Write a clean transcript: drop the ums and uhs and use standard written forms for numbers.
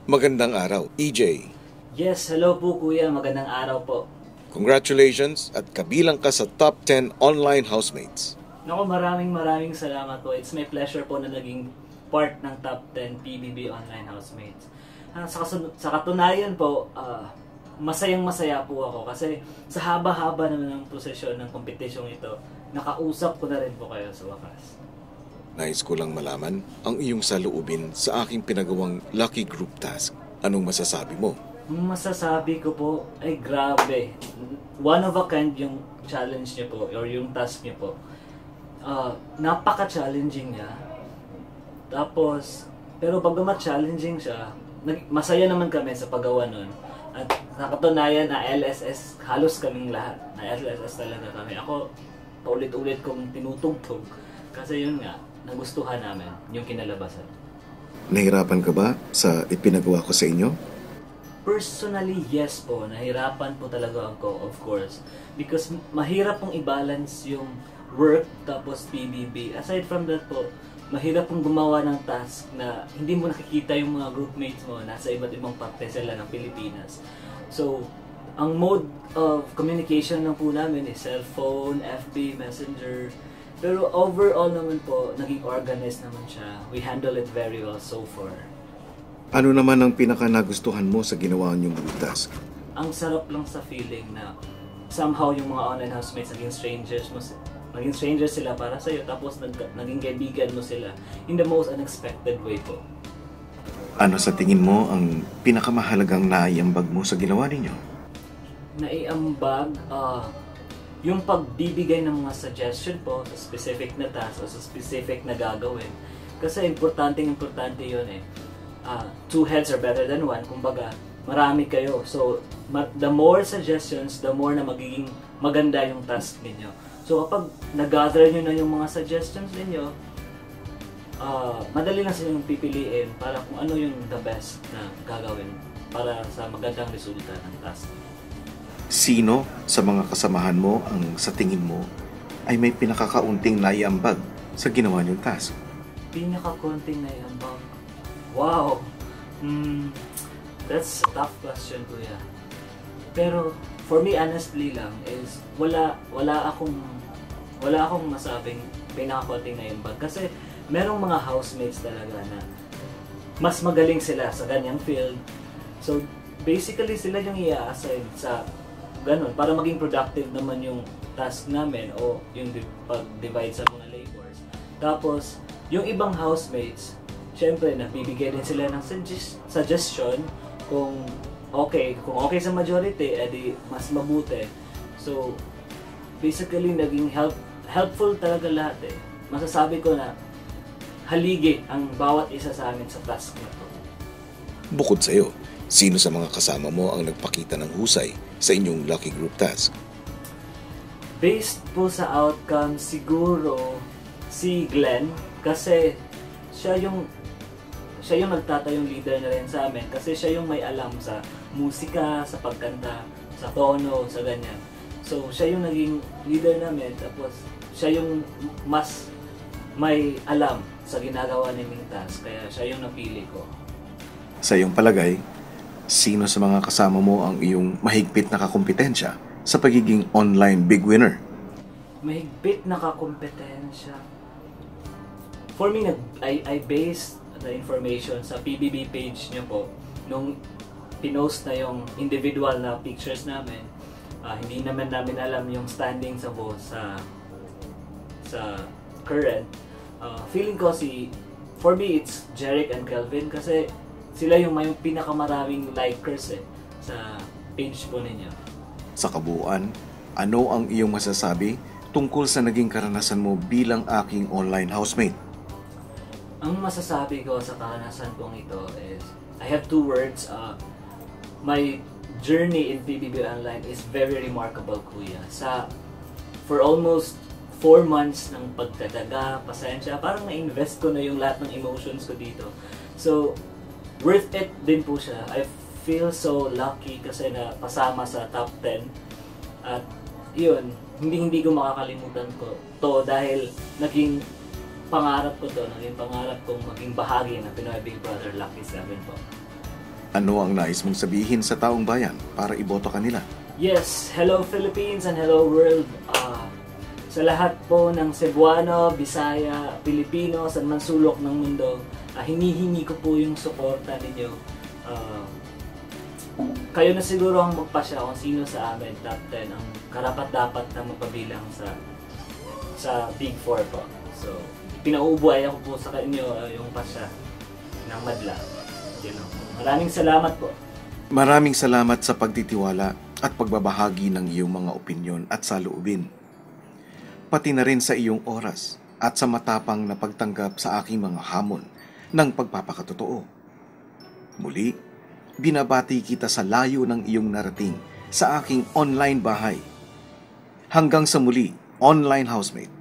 Magandang araw, EJ. Yes, hello po kuya. Magandang araw po. Congratulations at kabilang ka sa top 10 online housemates. Naku, maraming salamat po. It's my pleasure po na naging part ng top 10 PBB online housemates. Sa katunayan po, masayang-masaya po ako kasi sa haba-haba naman ng prosesyon ng kompetisyong ito, nakausap ko na rin po kayo sa wakas. Nais ko lang malaman ang iyong saloobin sa aking pinagawang Lucky Group Task. Anong masasabi mo? Masasabi ko po, ay grabe. One of a kind yung challenge niyo po, or yung task niyo po. Napaka-challenging niya. Tapos, pero bagamat challenging siya, masaya naman kami sa paggawa nun. At sa katunayan na LSS, halos kaming lahat. Na LSS talaga kami. Ako, paulit-ulit kong tinutugtog. Kasi yun nga, nagustuhan namin yung kinalabasan. Nahirapan ka ba sa ipinagawa ko sa inyo? Personally, yes po. Nahirapan po talaga ako, of course. Because mahirap pong i-balance yung work tapos PBB. Aside from that po, mahirap pong gumawa ng task na hindi mo nakikita yung mga groupmates mo. Nasa iba't ibang parte sila ng Pilipinas. So, ang mode of communication lang po namin is cellphone, FB, Messenger. Pero overall naman po, naging organized naman siya. We handle it very well so far. Ano naman ang pinaka-nagustuhan mo sa ginawa niyong group task? Ang sarap lang sa feeling na somehow yung mga online housemates naging strangers sila para sa'yo, tapos naging kaibigan mo sila in the most unexpected way po. Ano sa tingin mo ang pinakamahalagang naiambag mo sa ginawa ninyo? Naiambag, yung pagbibigay ng mga suggestion po sa specific na task o sa specific na gagawin. Kasi importante yun eh. Two heads are better than one. Kumbaga, marami kayo. So, the more suggestions, the more na magiging maganda yung task ninyo. So, kapag nag-gather nyo na yung mga suggestions ninyo, madali lang silang pipiliin para kung ano yung the best na gagawin para sa magandang resulta ng task. Sino sa mga kasamahan mo ang sa tingin mo ay may pinakakaunting naiambag sa ginawa niyong task? Pinakakunting naiambag? Wow! That's a tough question, kuya. Pero for me, honestly lang, is wala akong masabing pinakakunting naiambag. Kasi merong mga housemates talaga na mas magaling sila sa ganyang field. So basically sila yung i-assign sa ganun, para maging productive naman yung task namin o yung pag-divide sa mga labors. Tapos, yung ibang housemates, syempre, nagbibigay din sila ng suggestion kung okay sa majority, edi mas mabuti. So, basically, naging helpful talaga lahat eh. Masasabi ko na haligi ang bawat isa sa amin sa task na to. Bukod sa'yo, sino sa mga kasama mo ang nagpakita ng husay sa inyong Lucky Group Task? Based po sa outcome, siguro si Glenn, kasi siya yung nagtatayong leader na rin sa amin, kasi siya yung may alam sa musika, sa pagkanta, sa tono, sa ganyan. So siya yung naging leader namin, tapos siya yung mas may alam sa ginagawa naming task, kaya siya yung napili ko. Sa iyong palagay, sino sa mga kasama mo ang iyong mahigpit na kakumpetensya sa pagiging online big winner? Mahigpit na kakumpetensya? For me, I based the information sa PBB page niyo po. Nung pinost na yung individual na pictures namin, hindi naman namin alam yung standing sa current. Feeling ko for me, it's Jeric and Kelvin kasi sila yung may pinakamaraming likers sa page po ninyo. Sa kabuuan, ano ang iyong masasabi tungkol sa naging karanasan mo bilang aking online housemate? Ang masasabi ko sa karanasan kong ito is, I have two words. My journey in PBB Online is very remarkable, kuya. For almost 4 months ng pagtataga, pasensya, parang na-invest ko na yung lahat ng emotions ko dito. So, worth it din po siya. I feel so lucky kasi na pasama sa top 10. At yun, hindi ko makakalimutan ko to dahil naging pangarap ko to, naging pangarap kong maging bahagi ng Pinoy Big Brother Lucky 7 po. Ano ang nais mong sabihin sa taong bayan para iboto kanila? Yes, hello Philippines and hello world. Sa lahat po ng Cebuano, Bisaya, Pilipino, sa man sulok ng mundo, hinihingi ko po yung suporta ninyo. Kayo na siguro ang magpasya kung sino sa amin top 10 ang karapat-dapat na magpabilang sa Big 4 po. So, pinauubuhay ako po sa inyo yung pasya ng madla. Maraming salamat po. Maraming salamat sa pagtitiwala at pagbabahagi ng iyong mga opinyon at saloobin. Pati na rin sa iyong oras at sa matapang na pagtanggap sa aking mga hamon ng pagpapakatotoo. Muli, binabati kita sa layo ng iyong narating sa aking online bahay. Hanggang sa muli, online housemate.